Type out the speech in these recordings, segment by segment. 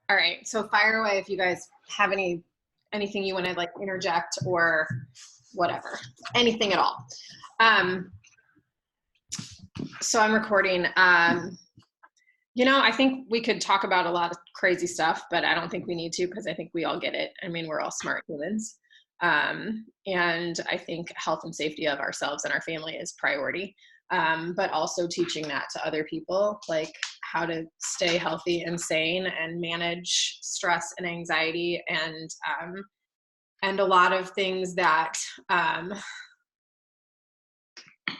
All right, so fire away if you guys have anything you want to like interject or whatever, anything at all. Um, so I'm recording. I think we could talk about a lot of crazy stuff, but I don't think we need to because I think we all get it. I mean, we're all smart humans. And I think health and safety of ourselves and our family is priority. But also teaching that to other people, like how to stay healthy and sane and manage stress and anxiety and a lot of things that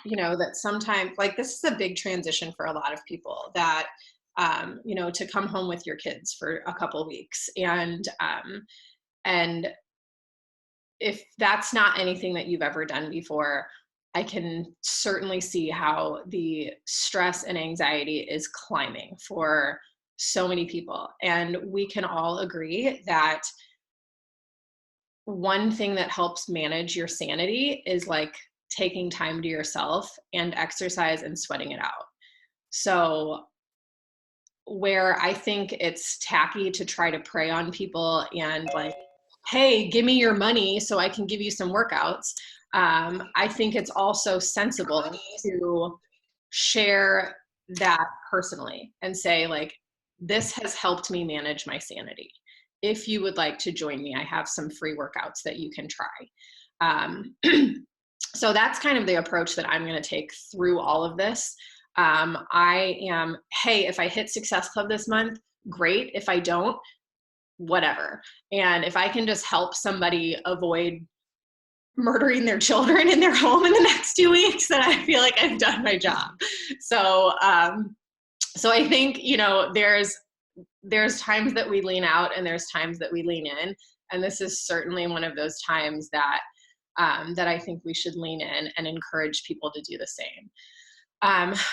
that sometimes, like, this is a big transition for a lot of people, that to come home with your kids for a couple weeks, and if that's not anything that you've ever done before, I can certainly see how the stress and anxiety is climbing for so many people. And we can all agree that one thing that helps manage your sanity is like taking time to yourself and exercise and sweating it out. So where I think it's tacky to try to prey on people and like, hey, give me your money so I can give you some workouts. I think it's also sensible to share that personally and say, like, this has helped me manage my sanity. If you would like to join me, I have some free workouts that you can try. Um, so that's kind of the approach that I'm going to take through all of this. Hey, if I hit Success Club this month, great. If I don't, whatever. And if I can just help somebody avoid murdering their children in their home in the next 2 weeks, then I feel like I've done my job. So, so I think, there's times that we lean out and there's times that we lean in. And this is certainly one of those times that I think we should lean in and encourage people to do the same.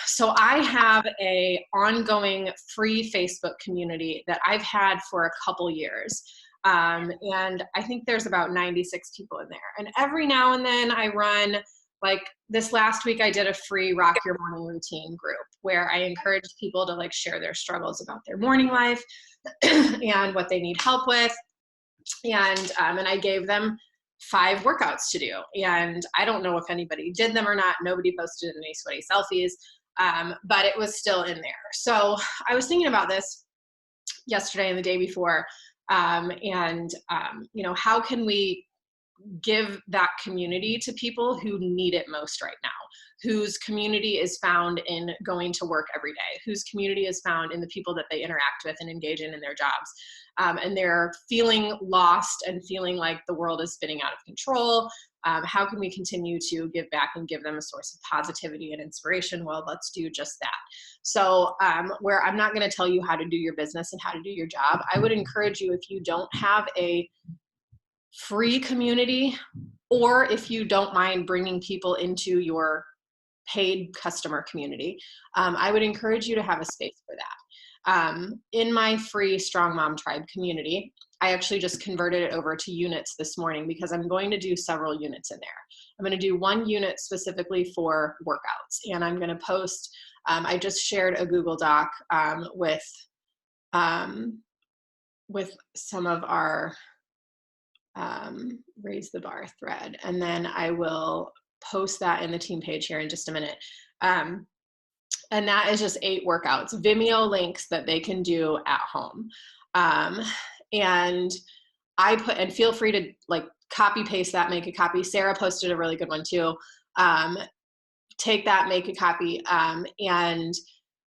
So I have a ongoing free Facebook community that I've had for a couple years. And I think there's about 96 people in there. And every now and then I run, like this last week, I did a free Rock Your Morning Routine group where I encouraged people to like share their struggles about their morning life and what they need help with. And I gave them 5 workouts to do. And I don't know if anybody did them or not. Nobody posted any sweaty selfies, but it was still in there. So I was thinking about this yesterday and the day before. How can we give that community to people who need it most right now, whose community is found in going to work every day, whose community is found in the people that they interact with and engage in their jobs. And they're feeling lost and feeling like the world is spinning out of control. How can we continue to give back and give them a source of positivity and inspiration? Well, let's do just that. So where I'm not going to tell you how to do your business and how to do your job, I would encourage you, if you don't have a free community, or if you don't mind bringing people into your paid customer community, I would encourage you to have a space for that. In my free Strong Mom Tribe community, I actually just converted it over to units this morning because I'm going to do several units in there. I'm going to do one unit specifically for workouts, and I'm going to post, I just shared a Google Doc with some of our Raise the Bar thread, and then I will post that in the team page here in just a minute. And that is just 8 workouts, Vimeo links that they can do at home. And feel free to like copy paste that, make a copy. Sarah posted a really good one too. Take that, make a copy, and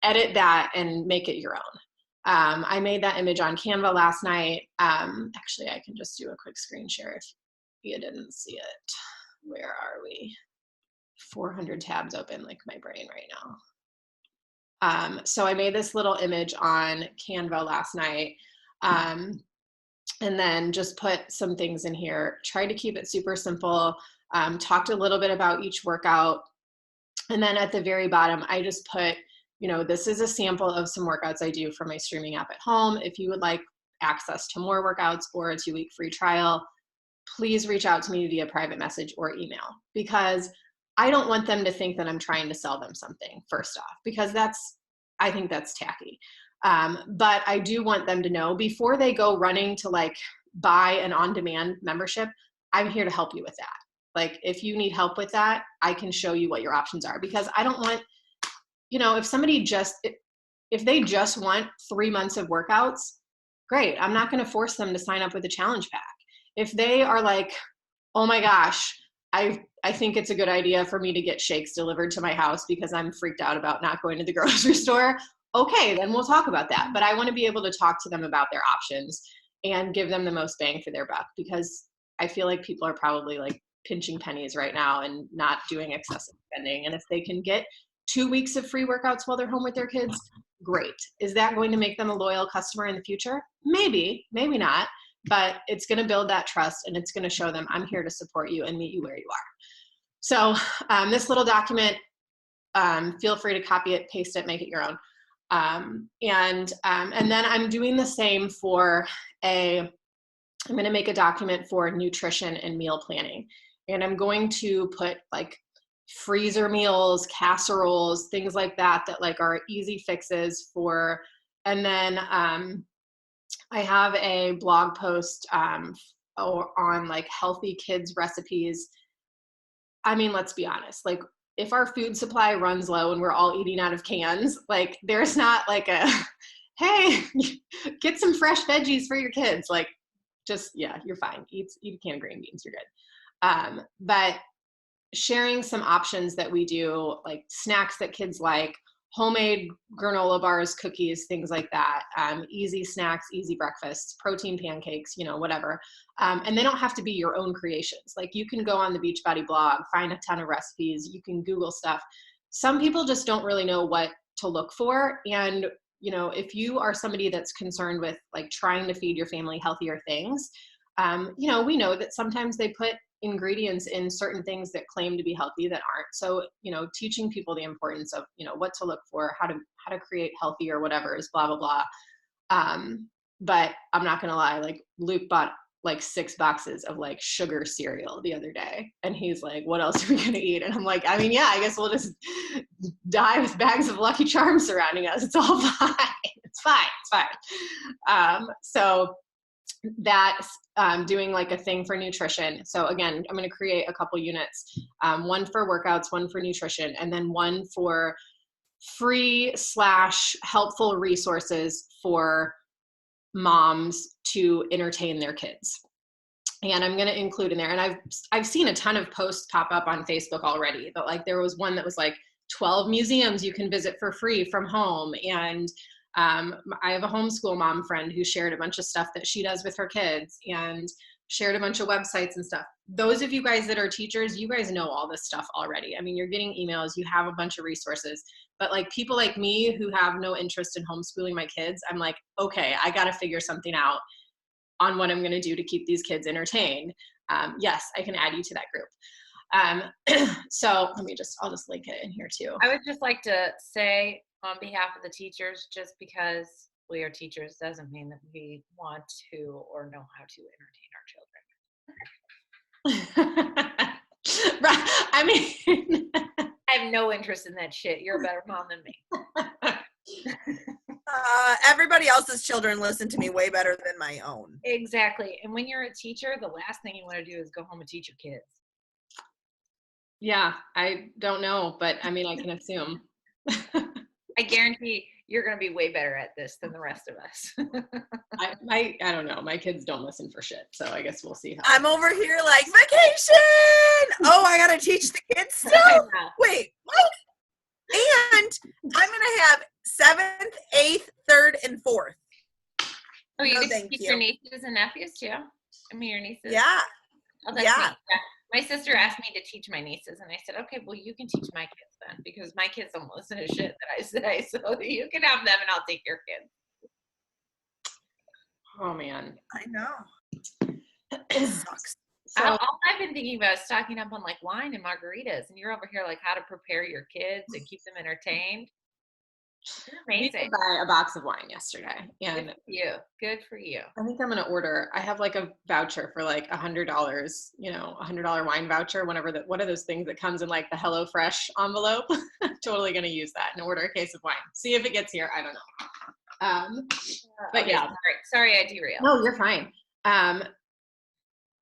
edit that and make it your own. I made that image on Canva last night. Actually, I can just do a quick screen share if you didn't see it. Where are we? 400 tabs open, like my brain right now. So I made this little image on Canva last night, and then just put some things in here. Tried to keep it super simple. Talked a little bit about each workout. And then at the very bottom, I just put, this is a sample of some workouts I do from my streaming app at home. If you would like access to more workouts or a 2-week free trial, please reach out to me via private message or email, because I don't want them to think that I'm trying to sell them something, first off, because I think that's tacky. But I do want them to know before they go running to like buy an on-demand membership, I'm here to help you with that. Like, if you need help with that, I can show you what your options are, because I don't want, if somebody if they just want 3 months of workouts, great. I'm not going to force them to sign up with a challenge pack. If they are like, oh my gosh, I think it's a good idea for me to get shakes delivered to my house because I'm freaked out about not going to the grocery store, okay, then we'll talk about that. But I want to be able to talk to them about their options and give them the most bang for their buck, because I feel like people are probably like pinching pennies right now and not doing excessive spending. And if they can get 2 weeks of free workouts while they're home with their kids, great. Is that going to make them a loyal customer in the future? Maybe, maybe not. But it's going to build that trust, and it's going to show them I'm here to support you and meet you where you are. So this little document, feel free to copy it, paste it, make it your own. And then I'm doing the same for I'm going to make a document for nutrition and meal planning. And I'm going to put like freezer meals, casseroles, things like that like are easy fixes for, and then I have a blog post on like healthy kids recipes. I mean, let's be honest, like if our food supply runs low and we're all eating out of cans, like there's not like a, hey, get some fresh veggies for your kids. Like just, yeah, you're fine. Eat a can of green beans, you're good. But sharing some options that we do, like snacks that kids like, homemade granola bars, cookies, things like that. Easy snacks, easy breakfasts, protein pancakes, whatever. And they don't have to be your own creations. Like you can go on the Beachbody blog, find a ton of recipes. You can Google stuff. Some people just don't really know what to look for. And, if you are somebody that's concerned with like trying to feed your family healthier things, we know that sometimes they put ingredients in certain things that claim to be healthy that aren't. So, teaching people the importance of, what to look for, how to create healthy or whatever is blah, blah, blah. But I'm not going to lie, like Luke bought like 6 boxes of like sugar cereal the other day. And he's like, what else are we going to eat? And I'm like, I mean, yeah, I guess we'll just die with bags of Lucky Charms surrounding us. It's all fine. It's fine. It's fine. So that's doing like a thing for nutrition. So again, I'm going to create a couple units, one for workouts, one for nutrition, and then one for free / helpful resources for moms to entertain their kids. And I'm going to include in there, and I've seen a ton of posts pop up on Facebook already, but like there was one that was like 12 museums you can visit for free from home. And I have a homeschool mom friend who shared a bunch of stuff that she does with her kids and shared a bunch of websites and stuff. Those of you guys that are teachers, you guys know all this stuff already. I mean, you're getting emails, you have a bunch of resources, but like people like me who have no interest in homeschooling my kids, I'm like, okay, I got to figure something out on what I'm going to do to keep these kids entertained. Yes, I can add you to that group. So I'll just link it in here too. I would just like to say on behalf of the teachers, just because we are teachers doesn't mean that we want to or know how to entertain our children. Right. I mean, I have no interest in that shit. You're a better mom than me. Everybody else's children listen to me way better than my own. Exactly. And when you're a teacher, the last thing you want to do is go home and teach your kids. Yeah, I don't know, but I mean, I can assume. I guarantee you're going to be way better at this than the rest of us. I don't know. My kids don't listen for shit, so I guess we'll see how. I'm over here like, vacation! Oh, I got to teach the kids still? Wait, what? And I'm going to have 7th, 8th, 3rd, and 4th. Oh, you get to teach your nieces and nephews too? I mean, your nieces? Yeah. Oh, that's yeah. Neat. Yeah. My sister asked me to teach my nieces, and I said, okay, well, you can teach my kids then, because my kids don't listen to shit that I say, so you can have them, and I'll take your kids. Oh, man. I know. It sucks. So, all I've been thinking about is stocking up on, like, wine and margaritas, and you're over here, like, how to prepare your kids and keep them entertained. Amazing. I did buy a box of wine yesterday. And good for you. Good for you. I think I'm going to order. I have like a voucher for like $100, $100 wine voucher, what are those things that comes in like the HelloFresh envelope? Totally going to use that and order a case of wine. See if it gets here. I don't know. But okay, yeah. Sorry I derailed. No, you're fine.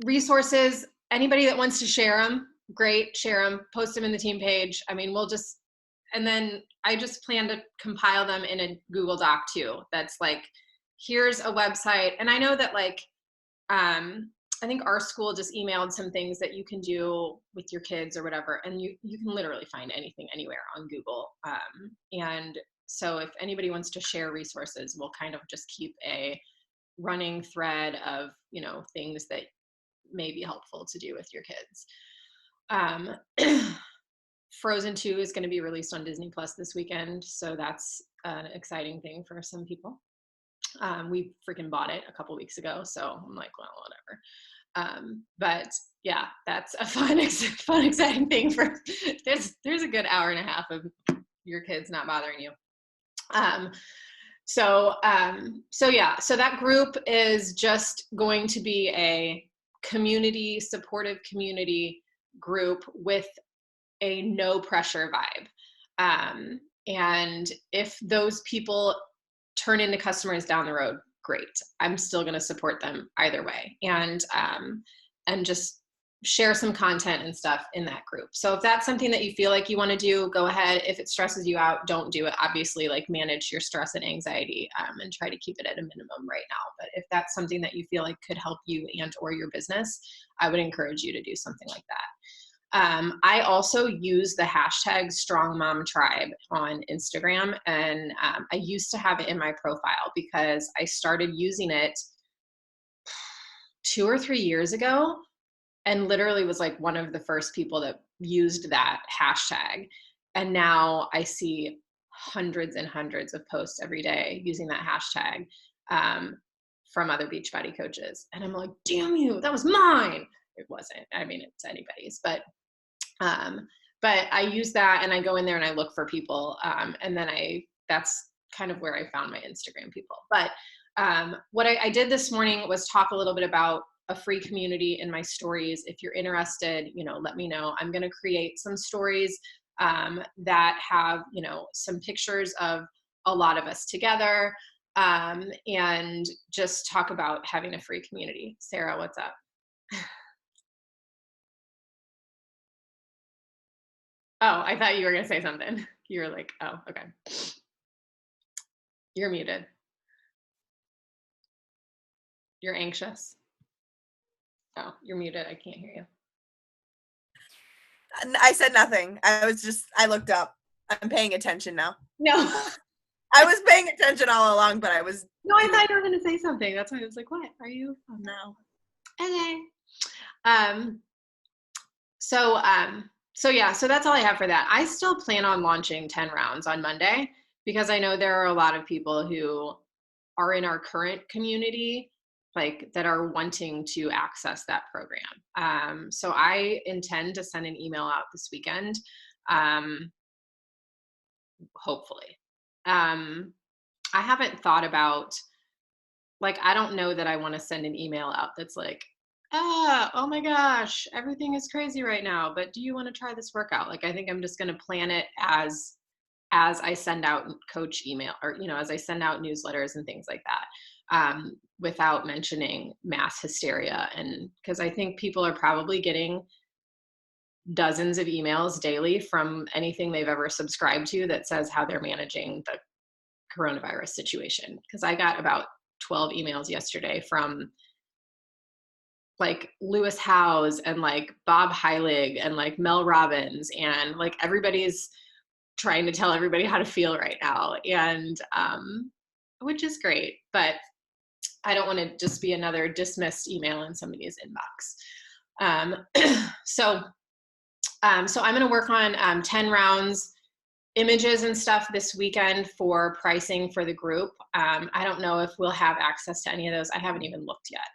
Resources, anybody that wants to share them, great, share them, post them in the team page. I mean, and then I just plan to compile them in a Google Doc too. That's like, here's a website. And I know that like, I think our school just emailed some things that you can do with your kids or whatever. And you can literally find anything anywhere on Google. And so if anybody wants to share resources, we'll kind of just keep a running thread of, things that may be helpful to do with your kids. Frozen 2 is going to be released on Disney Plus this weekend, so that's an exciting thing for some people. We freaking bought it a couple weeks ago, so I'm like, well, whatever. But yeah, that's a fun, exciting thing for. There's a good hour and a half of your kids not bothering you. So that group is just going to be a supportive community group with a no pressure vibe. And if those people turn into customers down the road, great. I'm still going to support them either way. And just share some content and stuff in that group. So if that's something that you feel like you want to do, go ahead. If it stresses you out, don't do it. Obviously, like manage your stress and anxiety and try to keep it at a minimum right now. But if that's something that you feel like could help you and or your business, I would encourage you to do something like that. I also use the hashtag StrongMomTribe on Instagram, and I used to have it in my profile because I started using it 2 or 3 years ago, and literally was like one of the first people that used that hashtag. And now I see hundreds and hundreds of posts every day using that hashtag from other Beachbody coaches. And I'm like, damn you, that was mine. It wasn't. I mean, it's anybody's, but I use that and I go in there and I look for people. And then that's kind of where I found my Instagram people. But what I did this morning was talk a little bit about a free community in my stories. If you're interested, let me know. I'm going to create some stories that have, some pictures of a lot of us together and just talk about having a free community. Sarah, what's up? Oh, I thought you were going to say something. You were like, oh, okay. You're muted. You're anxious. Oh, you're muted. I can't hear you. I said nothing. I looked up. I'm paying attention now. No. I was paying attention all along, but I was. No, I thought you were going to say something. That's why I was like, what? Are you? Oh, no. Okay. So that's all I have for that. I still plan on launching 10 rounds on Monday because I know there are a lot of people who are in our current community like that are wanting to access that program. So I intend to send an email out this weekend, hopefully. I haven't thought about, like, I don't know that I want to send an email out that's like, oh my gosh, everything is crazy right now, but do you want to try this workout? Like, I think I'm just going to plan it as I send out coach email or, as I send out newsletters and things like that. Without mentioning mass hysteria. And because I think people are probably getting dozens of emails daily from anything they've ever subscribed to that says how they're managing the coronavirus situation. Because I got about 12 emails yesterday from like Lewis Howes and like Bob Heilig and like Mel Robbins, and like everybody's trying to tell everybody how to feel right now. And which is great, but I don't want to just be another dismissed email in somebody's inbox. So I'm going to work on 10 rounds, images and stuff this weekend for pricing for the group. I don't know if we'll have access to any of those. I haven't even looked yet.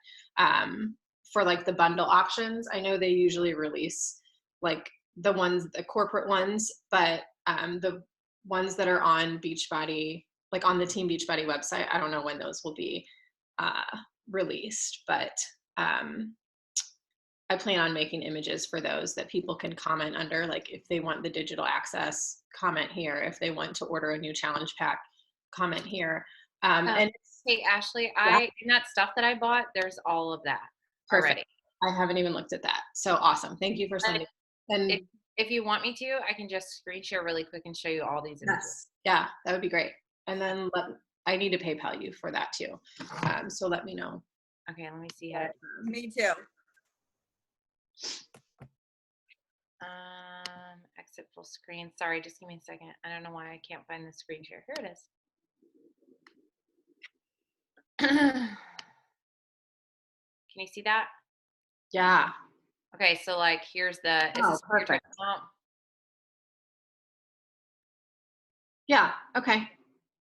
For like the bundle options, I know they usually release like the corporate ones, but the ones that are on Beachbody, like on the Team Beachbody website, I don't know when those will be released, but I plan on making images for those that people can comment under. Like if they want the digital access, comment here. If they want to order a new challenge pack, comment here. And Hey, Ashley, in that stuff that I bought, there's all of that perfect. already. I haven't even looked at that. So awesome. Thank you for sending. And If you want me to, I can just screen share really quick and show you all these images. yes, yeah, that would be great. And then I need to PayPal you for that too. So let me know. Okay, let me see how to. Me too. Exit full screen. Sorry, just give me a second. I don't know why I can't find the screen share. Here it is. Can you see that? Yeah. Okay, so like here's the. Is Oh, this what you're perfect. talking about? Yeah. Okay.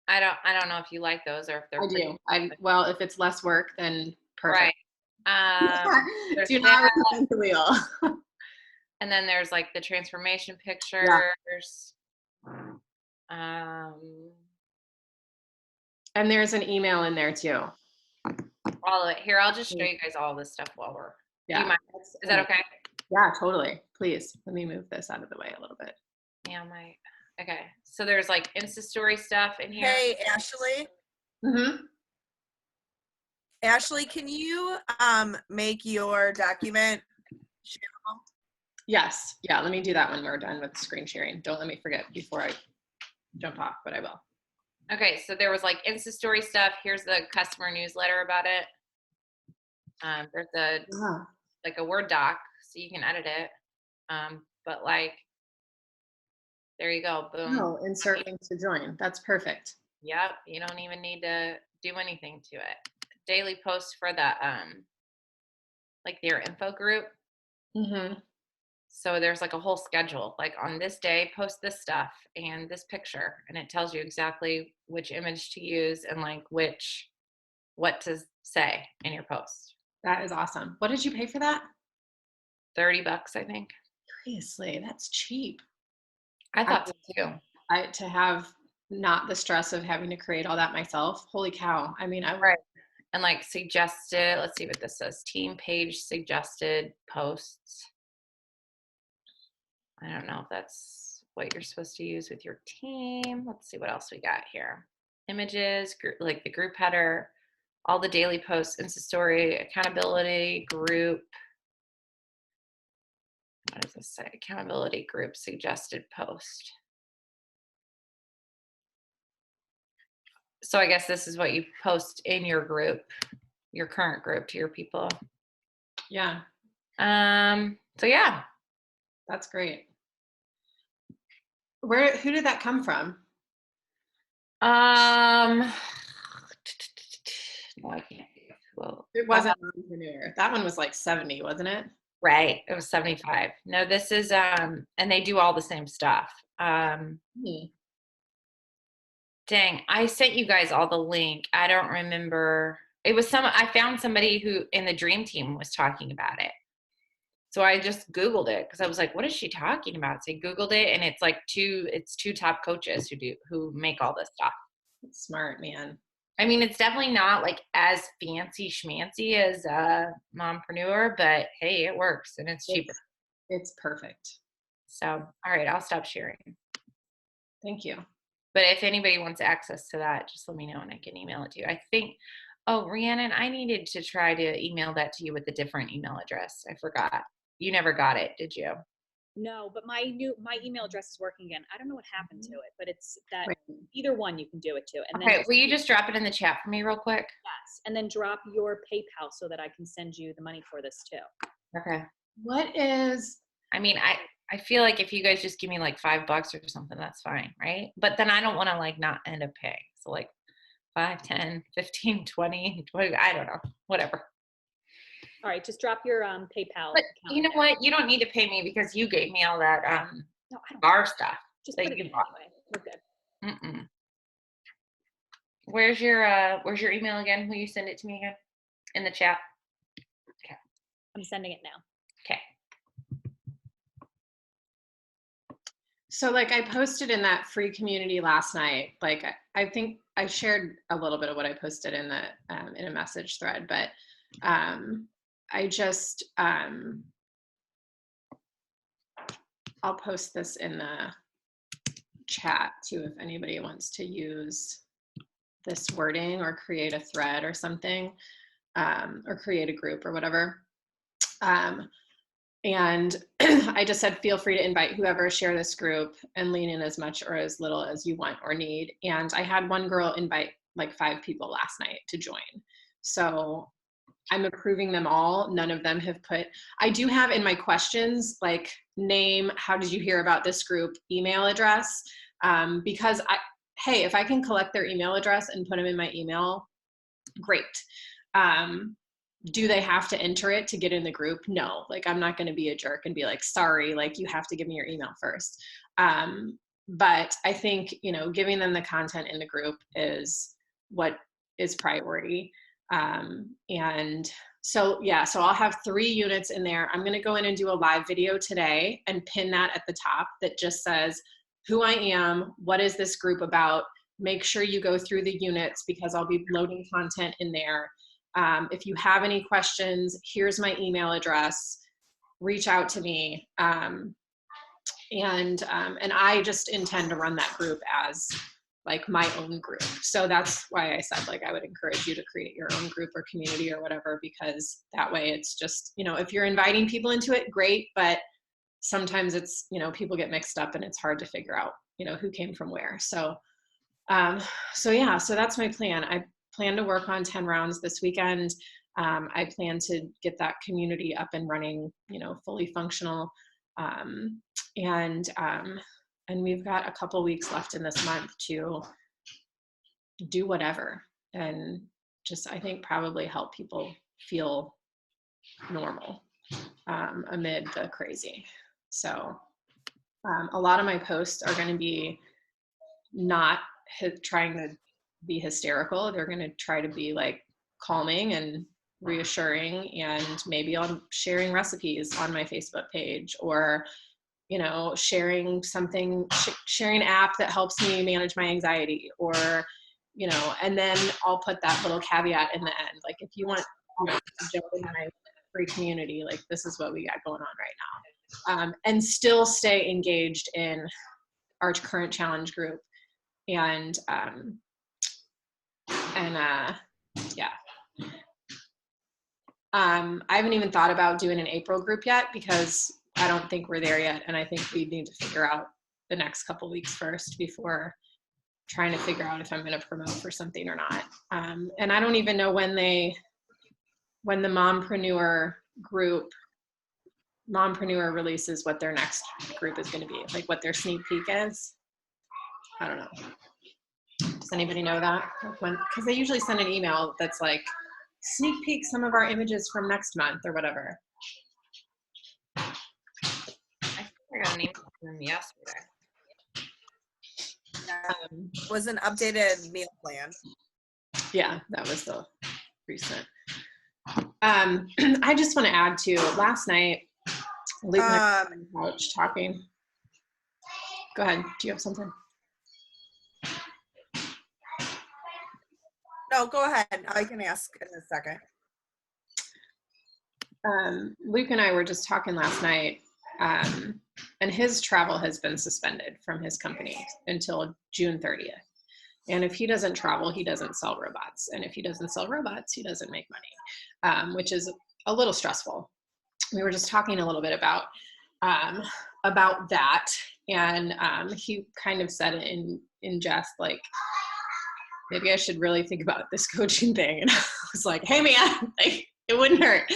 I don't know if you like those or if they're I pretty. do. Well, if it's less work, then perfect. Right. Do not reinvent the wheel. And then there's like the transformation pictures. And there's an email in there too. All of it. Here, I'll just show you guys all this stuff while we're. Yeah. Do you mind? Is that okay? Yeah, totally. Please let me move this out of the way a little bit. Yeah, okay. So there's like Insta story stuff in here. Hey, Ashley. Mm-hmm. Ashley, can you make your document shareable? Yes. Yeah, let me do that when we're done with screen sharing. Don't let me forget before I jump off, but I will. Okay, so there was like Insta story stuff. Here's the customer newsletter about it. There's like a Word doc, so you can edit it. But like, there you go. Boom. Oh, insert link to join. That's perfect. Yep. You don't even need to do anything to it. Daily posts for the like their info group. Mm-hmm. So there's like a whole schedule, like on this day, post this stuff and this picture, and it tells you exactly which image to use and like what to say in your post. That is awesome. What did you pay for that? $30, I think. Seriously, that's cheap. I thought so too. To have not the stress of having to create all that myself. Holy cow. I mean, Right. And like suggested, let's see what this says. Team page suggested posts. I don't know if that's what you're supposed to use with your team. Let's see what else we got here. Images, like the group header, all the daily posts, Insta story, accountability, group. What does this say? Accountability group suggested post. So I guess this is what you post in your group, your current group, to your people. Yeah. So yeah. That's great. Who did that come from? No, I can't. Well, It wasn't Mompreneur. That one was like 70, wasn't it? Right. It was 75. No, this is and they do all the same stuff. Dang, I sent you guys all the link. I don't remember. It was I found somebody who in the dream team was talking about it. So I just Googled it because I was like, what is she talking about? So I Googled it and it's like two top coaches who make all this stuff. That's smart, man. I mean, it's definitely not like as fancy schmancy as Mompreneur, but hey, it works and it's cheaper. It's perfect. So, all right, I'll stop sharing. Thank you. But if anybody wants access to that, just let me know and I can email it to you. I think, Rhiannon, I needed to try to email that to you with a different email address. I forgot. You never got it, did you? No, but my email address is working again. I don't know what happened to it, but it's that either one you can do it to. And okay, then will you just drop it in the chat for me real quick? Yes, and then drop your PayPal so that I can send you the money for this too. Okay. What is? I mean, I feel like if you guys just give me like $5 or something, that's fine, right? But then I don't want to like not end up paying. So like 5, 10, 15, 20, I don't know, whatever. All right, just drop your PayPal. But you know what? You don't need to pay me because you gave me all that no, I don't bar stuff. Just put it in anyway. We're good. Where's your email again? Will you send it to me again in the chat? Okay. I'm sending it now. Okay. So like I posted in that free community last night, like I think I shared a little bit of what I posted in the in a message thread, but I just I'll post this in the chat too if anybody wants to use this wording or create a thread or something, or create a group or whatever. And I just said, feel free to invite whoever, share this group, and lean in as much or as little as you want or need. And I had one girl invite like 5 people last night to join. So I'm approving them all. None of them have put, I do have in my questions, like name, how did you hear about this group, email address, because hey, if I can collect their email address and put them in my email, great. Do they have to enter it to get in the group? No, like I'm not going to be a jerk and be like, sorry, like you have to give me your email first. But I think, you know, giving them the content in the group is what is priority. And so, yeah, so I'll have 3 units in there. I'm going to go in and do a live video today and pin that at the top that just says who I am, what is this group about. Make sure you go through the units because I'll be loading content in there. If you have any questions, here's my email address, reach out to me. And I just intend to run that group as like my own group. So that's why I said, like, I would encourage you to create your own group or community or whatever, because that way it's just, you know, if you're inviting people into it, great. But sometimes it's, you know, people get mixed up and it's hard to figure out, you know, who came from where. So, yeah, so that's my plan. I plan to work on 10 rounds this weekend. I plan to get that community up and running, you know, fully functional. And we've got a couple weeks left in this month to do whatever and just, I think, probably help people feel normal amid the crazy. So a lot of my posts are going to be not trying to be hysterical. They're going to try to be like calming and reassuring, and maybe I'm sharing recipes on my Facebook page, or, you know, sharing something, sharing an app that helps me manage my anxiety, or, you know, and then I'll put that little caveat in the end. Like, if you want, you know, to jump in my free community, like, this is what we got going on right now. And still stay engaged in our current challenge group. And yeah. I haven't even thought about doing an April group yet because I don't think we're there yet. And I think we need to figure out the next couple weeks first before trying to figure out if I'm going to promote for something or not. And I don't even know when the Mompreneur group, Mompreneur releases what their next group is going to be, like what their sneak peek is. I don't know. Does anybody know that? Because they usually send an email that's like, sneak peek some of our images from next month or whatever. I think I got an email from them yesterday. Was an updated meal plan. Yeah, that was the recent. I just want to add to last night, Luke and I were on the couch talking. Go ahead. Do you have something? No, go ahead. I can ask in a second. Luke and I were just talking last night, and his travel has been suspended from his company until June 30th. And if he doesn't travel, he doesn't sell robots. And if he doesn't sell robots, he doesn't make money, which is a little stressful. We were just talking a little bit about that. And he kind of said it in jest, like, maybe I should really think about this coaching thing. And I was like, hey man, like, it wouldn't hurt.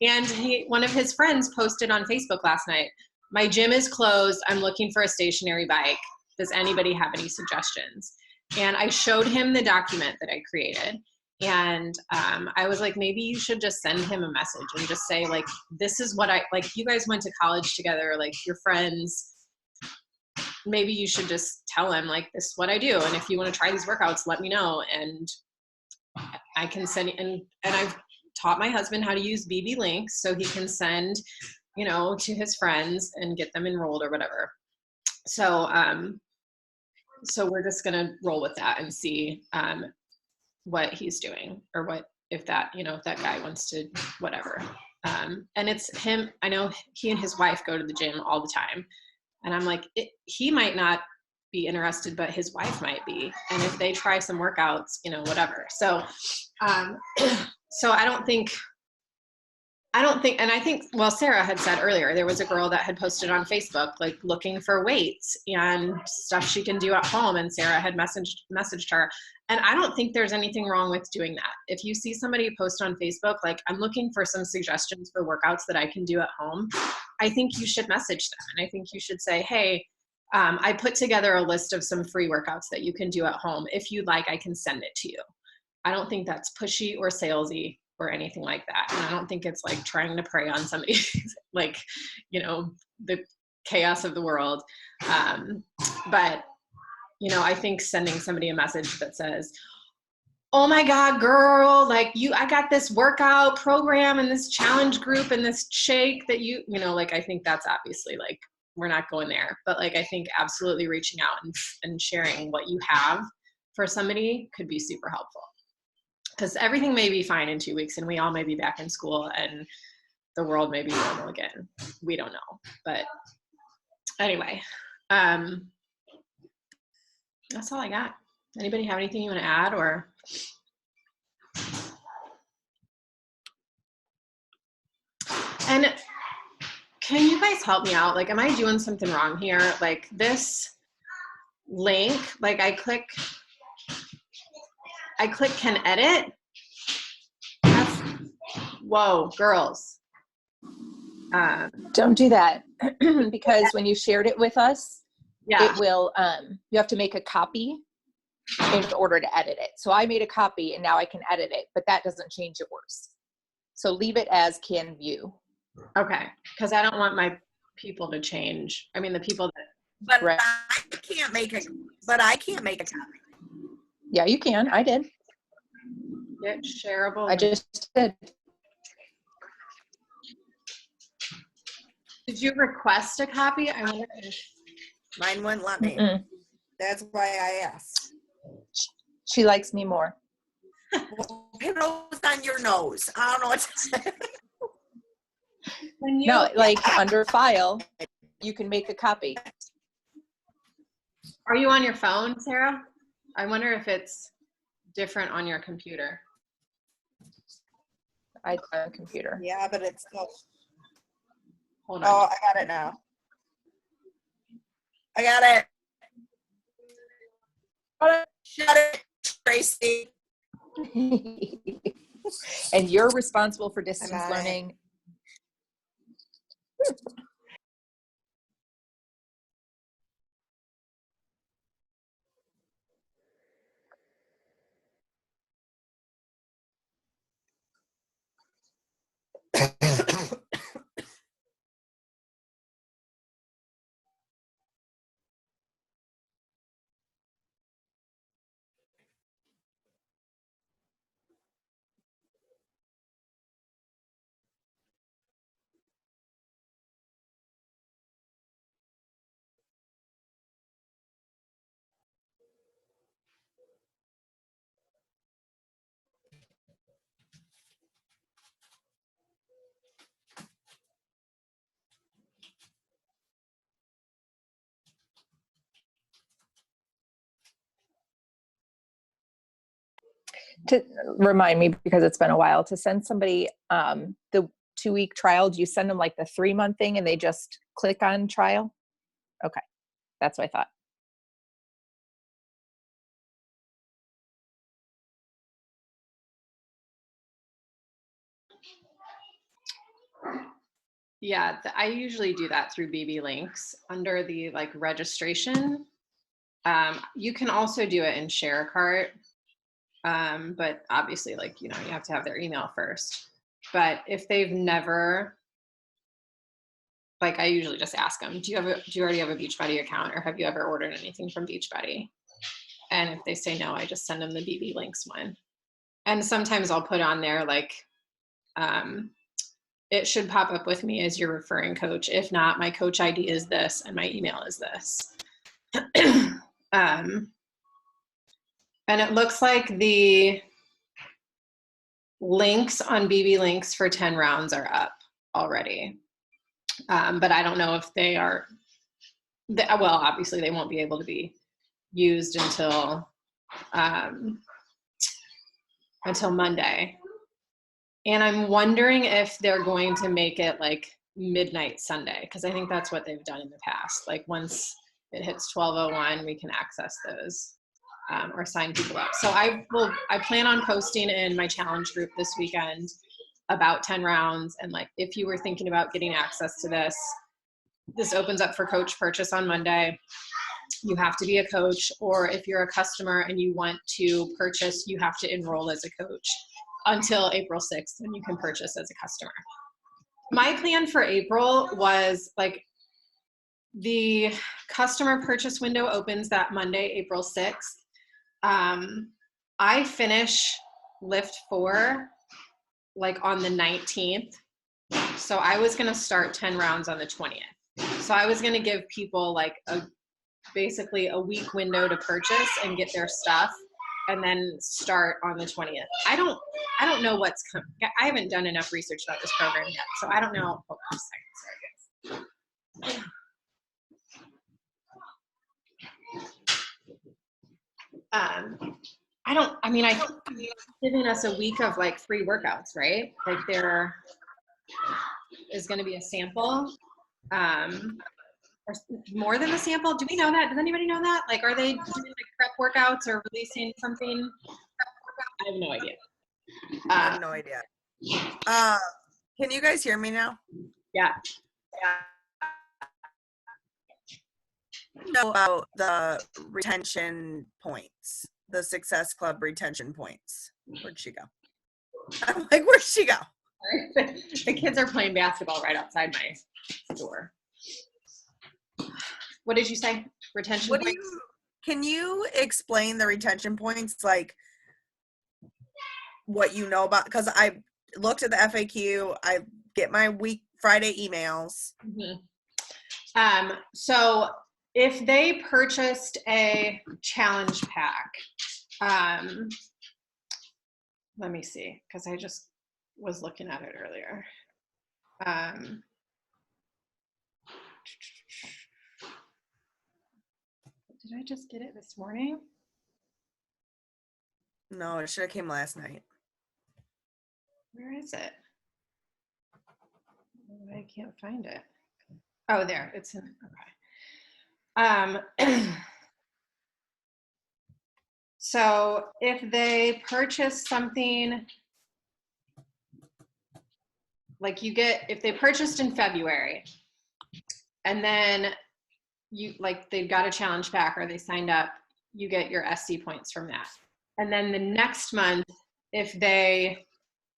And one of his friends posted on Facebook last night, my gym is closed. I'm looking for a stationary bike. Does anybody have any suggestions? And I showed him the document that I created. And I was like, maybe you should just send him a message and just say, like, this is what you guys went to college together, like, you're friends. Maybe you should just tell him, like, this is what I do. And if you want to try these workouts, let me know. And I can send, and I've taught my husband how to use BB links so he can send, you know, to his friends and get them enrolled or whatever. So, so we're just going to roll with that and see what he's doing, or what, if that, you know, if that guy wants to, whatever. And it's him. I know he and his wife go to the gym all the time. And I'm like, he might not be interested, but his wife might be. And if they try some workouts, you know, whatever. So, so I don't think, and I think, well, Sarah had said earlier, there was a girl that had posted on Facebook, like looking for weights and stuff she can do at home. And Sarah had messaged her. And I don't think there's anything wrong with doing that. If you see somebody post on Facebook, like, I'm looking for some suggestions for workouts that I can do at home, I think you should message them. And I think you should say, hey, I put together a list of some free workouts that you can do at home. If you'd like, I can send it to you. I don't think that's pushy or salesy or anything like that. And I don't think it's like trying to prey on somebody, like, you know, the chaos of the world. But, you know, I think sending somebody a message that says, oh my God, girl, like I got this workout program and this challenge group and this shake that you know, like, I think that's obviously like, we're not going there. But like, I think absolutely reaching out and sharing what you have for somebody could be super helpful. Because everything may be fine in 2 weeks and we all may be back in school and the world may be normal again. We don't know. But anyway, that's all I got. Anybody have anything you want to add or? And can you guys help me out? Like, am I doing something wrong here? Like this link, like I click can edit. Whoa, girls. Don't do that because when you shared it with us, Yeah. it will, you have to make a copy in order to edit it. So I made a copy and now I can edit it, but that doesn't change yours. So leave it as can view. Okay. Because I don't want my people to change. I mean, the people that. But Right. I can't make a copy. Yeah, you can. I did. Get shareable. I just did. Did you request a copy? I wonder if. Mine wouldn't let me. Mm-mm. That's why I asked. She likes me more. Well, pillows on your nose. I don't know what to say. When you, No, like under file, you can make a copy. are you on your phone, Sarah? I wonder if it's different on your computer. I on a computer. Yeah, but it's still. Hold Oh, on. I got it now. I got it. Shut it, Tracy. And you're responsible for distance got it. learning. To remind me, because it's been a while, to send somebody the 2-week trial, do you send them like the 3-month thing and they just click on trial? Okay, that's what I thought. Yeah, I usually do that through BB Links under the like registration. You can also do it in ShareCart, but obviously, like, you know, you have to have their email first. But if they've never, like, I usually just ask them, do you already have a Beachbody account, or have you ever ordered anything from Beachbody? And if they say no, I just send them the BB Links one. And sometimes I'll put on there like, it should pop up with me as your referring coach. If not, my coach ID is this and my email is this. And it looks like the links on BB Links for 10 rounds are up already. But I don't know if they are, well, obviously they won't be able to be used until Monday. And I'm wondering if they're going to make it like midnight Sunday, because I think that's what they've done in the past. Like once it hits 12:01, we can access those or sign people up. So I plan on posting in my challenge group this weekend about 10 rounds. And like, if you were thinking about getting access to this opens up for coach purchase on Monday. You have to be a coach, or if you're a customer and you want to purchase, you have to enroll as a coach until April 6th, when you can purchase as a customer. My plan for April was like the customer purchase window opens that Monday, April 6th. I finish lift 4 like on the 19th. So I was going to start 10 rounds on the 20th. So I was going to give people like basically a week window to purchase and get their stuff, and then start on the 20th. I don't know what's coming. I haven't done enough research about this program yet, so I don't know. Hold on a second. Sorry, guys. I think they're giving us a week of like free workouts, right? Like there is going to be a sample. Or more than the sample. Do we know that? Does anybody know that? Like, are they doing like prep workouts or releasing something? I have no idea. I have no idea. Can you guys hear me now? Yeah. Know about the retention points, the Success Club retention points. Where'd she go? I'm like, where'd she go? The kids are playing basketball right outside my door. What did you say? Retention points? Can you explain the retention points, like what you know about? Because I looked at the FAQ. I get my Friday emails. Mm-hmm. So if they purchased a challenge pack, let me see, because I just was looking at it earlier. Did I just get it this morning? No, it should have came last night. Where is it? I can't find it. Oh, there. It's in. Okay. So if they purchase something, like if they purchased in February, and then they've got a challenge pack or they signed up, you get your SC points from that. And then the next month, if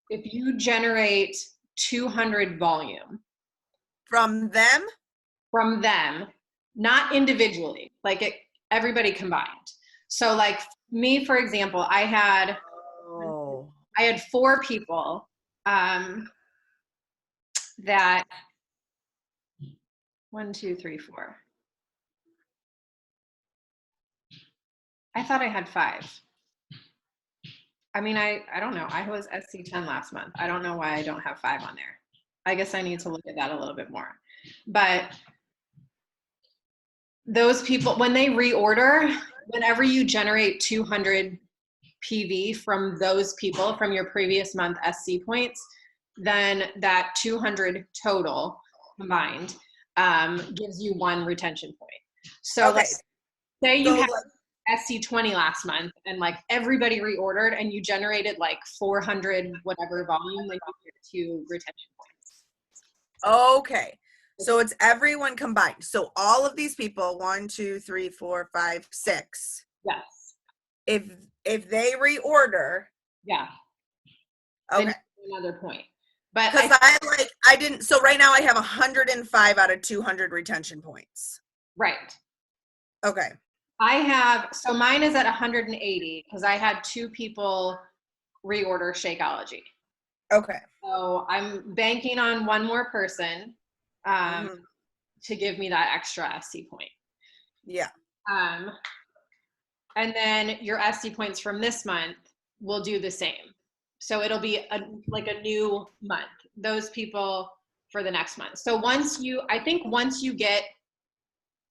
you generate 200 volume from them, not individually, like everybody combined. So like me, for example, I had 4 people that 1, 2, 3, 4. I thought I had 5. I mean, I don't know. I was SC10 last month. I don't know why I don't have 5 on there. I guess I need to look at that a little bit more. But those people, when they reorder, whenever you generate 200 PV from those people from your previous month SC points, then that 200 total combined gives you 1 retention point. So okay. Say you had SC20 last month and like everybody reordered and you generated like 400 whatever volume, like you get 2 retention points. Okay. So it's everyone combined. So all of these people, 1, 2, 3, 4, 5, 6. Yes. If they reorder. Yeah. Okay. Another point. But because I didn't. So right now I have 105 out of 200 retention points. Right. Okay. So mine is at 180 because I had 2 people reorder Shakeology. Okay. So I'm banking on 1 more person to give me that extra SC point. Yeah. And then your SC points from this month will do the same. So it'll be a new month, those people for the next month. So once you get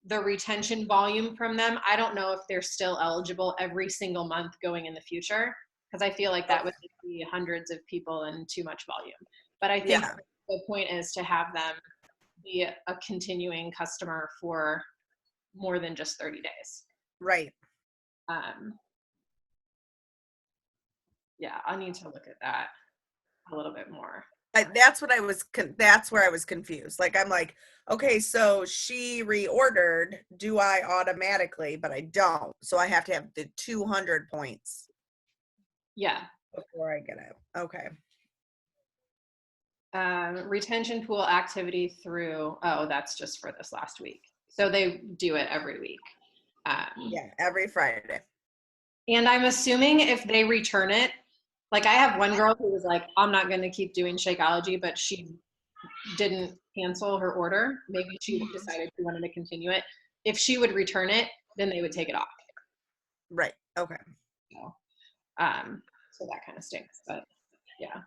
the retention volume from them. I don't know if they're still eligible every single month going in the future, because I feel like that would be hundreds of people and too much volume. But I think Yeah. the point is to have them be a continuing customer for more than just 30 days. Right. Yeah, I need to look at that a little bit more. That's what I was. That's where I was confused. Like, I'm like, okay, so she reordered. Do I automatically? But I don't. So I have to have the 200 points Yeah. before I get it. Okay. Retention pool activity through, oh, that's just for this last week. So they do it every week. Yeah, every Friday. And I'm assuming if they return it, like I have one girl who was like, I'm not going to keep doing Shakeology, but she didn't cancel her order. Maybe she decided she wanted to continue it. If she would return it, then they would take it off. Right. Okay. So that kind of stinks, but yeah.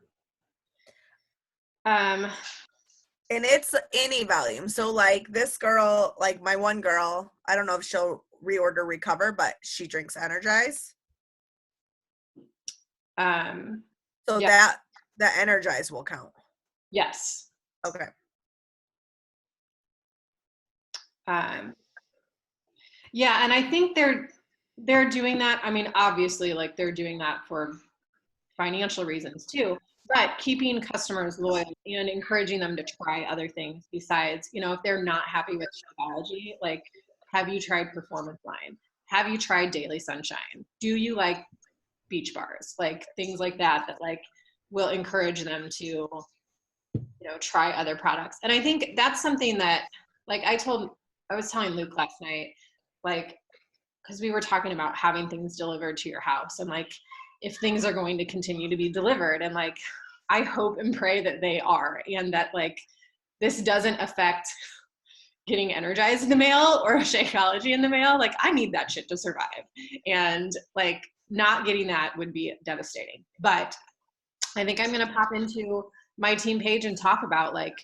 And it's any volume. So like this girl, like my one girl, I don't know if she'll reorder Recover, but she drinks Energize. So yeah. that Energize will count. Yes. Okay. Yeah, and I think they're doing that. I mean, obviously, like they're doing that for financial reasons too, but keeping customers loyal and encouraging them to try other things besides, if they're not happy with Shakeology, like, have you tried Performance Line? Have you tried Daily Sunshine? Do you like Beach Bars? Like things like that like will encourage them to, try other products. And I think that's something that, like I was telling Luke last night, like, because we were talking about having things delivered to your house and like if things are going to continue to be delivered, and like I hope and pray that they are, and that like this doesn't affect getting Energized in the mail or Shakeology in the mail. Like I need that shit to survive, and like not getting that would be devastating. But I think I'm going to pop into my team page and talk about like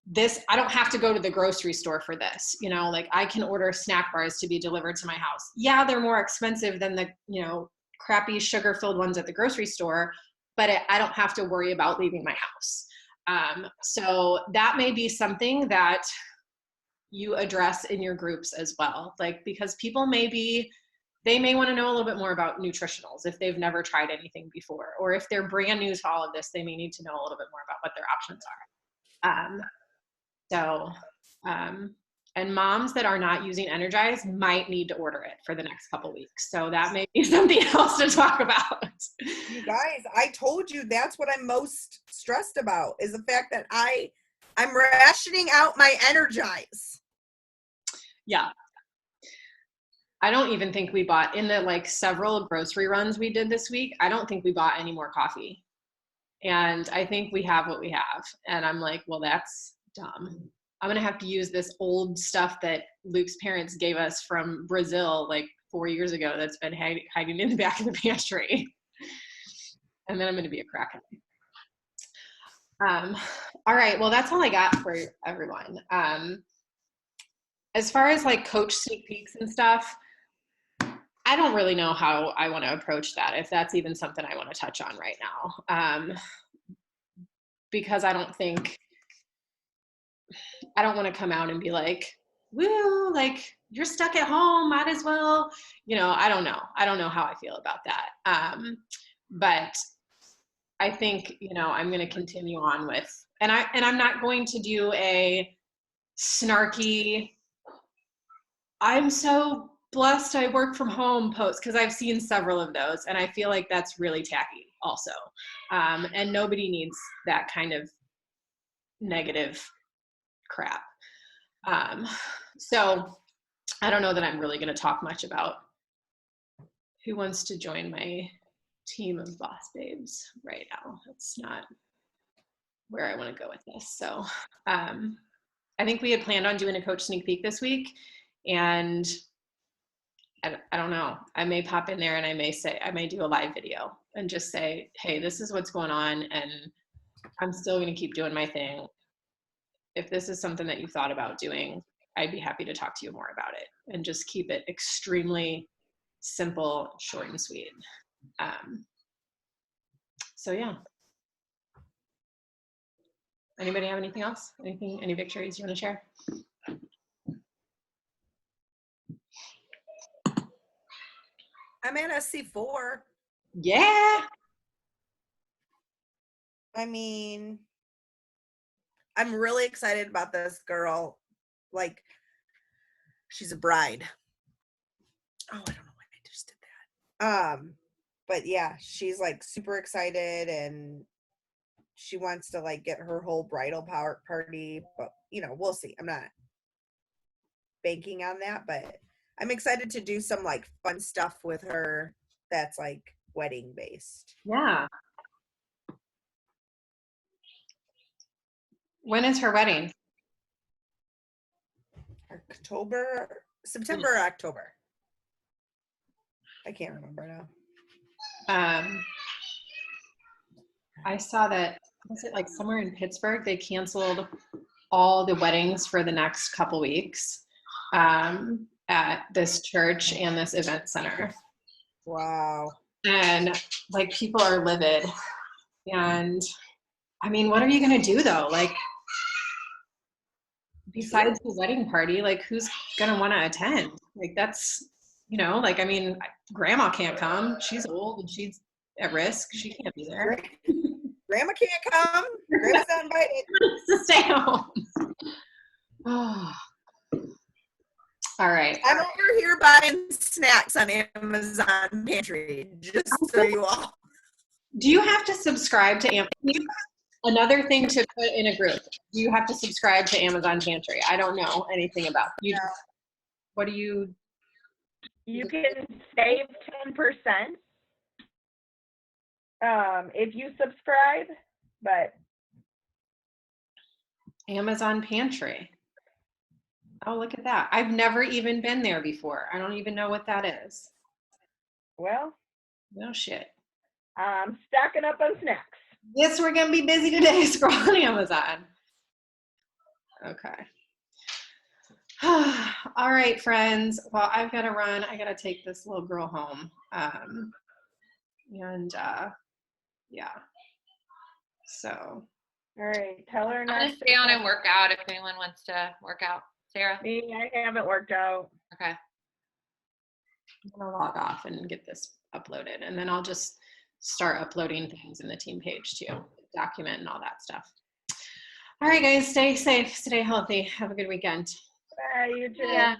this. I don't have to go to the grocery store for this, like I can order snack bars to be delivered to my house. Yeah, they're more expensive than the, crappy sugar-filled ones at the grocery store, but I don't have to worry about leaving my house. So that may be something that you address in your groups as well, like because people they may want to know a little bit more about nutritionals if they've never tried anything before, or if they're brand new to all of this, they may need to know a little bit more about what their options are. And moms that are not using Energize might need to order it for the next couple weeks. So that may be something else to talk about. You guys, I told you that's what I'm most stressed about is the fact that I'm rationing out my Energize. Yeah. I don't even think we bought in the like several grocery runs we did this week. I don't think we bought any more coffee. And I think we have what we have. And I'm like, well, that's dumb. I'm going to have to use this old stuff that Luke's parents gave us from Brazil like 4 years ago that's been hiding in the back of the pantry. And then I'm going to be a crackhead. All right. Well, that's all I got for everyone. As far as like coach sneak peeks and stuff, I don't really know how I want to approach that, if that's even something I want to touch on right now. Because I don't want to come out and be like, woo, like you're stuck at home, might as well, I don't know. I don't know how I feel about that. But I think, I'm going to continue on with, and I'm not going to do a snarky, I'm so blessed I work from home post, because I've seen several of those and I feel like that's really tacky also. And nobody needs that kind of negative crap. So I don't know that I'm really going to talk much about who wants to join my team of boss babes right now. That's not where I want to go with this. So I think we had planned on doing a coach sneak peek this week, and I don't know. I may pop in there and I may do a live video and just say, hey, this is what's going on, and I'm still going to keep doing my thing. If this is something that you thought about doing, I'd be happy to talk to you more about it and just keep it extremely simple, short and sweet. So yeah. Anybody have anything else? Any victories you want to share? I'm at SC4. Yeah. I mean, I'm really excited about this girl. Like, she's a bride. Oh, I don't know why I just did that. But yeah, she's like super excited and she wants to like get her whole bridal party, but you know, we'll see. I'm not banking on that, but I'm excited to do some like fun stuff with her that's like wedding based. Yeah. When is her wedding? September or October. I can't remember now. I saw that, was it like somewhere in Pittsburgh, they canceled all the weddings for the next couple weeks at this church and this event center. Wow. And like people are livid. And I mean, what are you going to do though? Like, besides the wedding party, like who's going to want to attend? Like that's, you know, like, I mean, grandma can't come. She's old and she's at risk. She can't be there. Grandma can't come. Grandma's not invited. To stay home. Oh. All right. I'm over here buying snacks on Amazon Pantry, just so you all. Do you have to subscribe to Amazon? Another thing to put in a group. Do you have to subscribe to Amazon Pantry? I don't know anything about you. No. What do you? You can save 10% if you subscribe, but Amazon Pantry. Oh, look at that. I've never even been there before. I don't even know what that is. well, No shit. I'm stocking up on snacks. Yes, we're going to be busy today scrolling Amazon. Okay. All right, friends. Well, I've got to run. I got to take this little girl home. Yeah. So. All right, tell her I'm not gonna to stay on and work out if anyone wants to work out. Sarah? Me, I haven't worked out. Okay. I'm gonna log off and get this uploaded, and then I'll just start uploading things in the team page too, document and all that stuff. All right, guys, stay safe, stay healthy. Have a good weekend. Bye, you too. Yeah.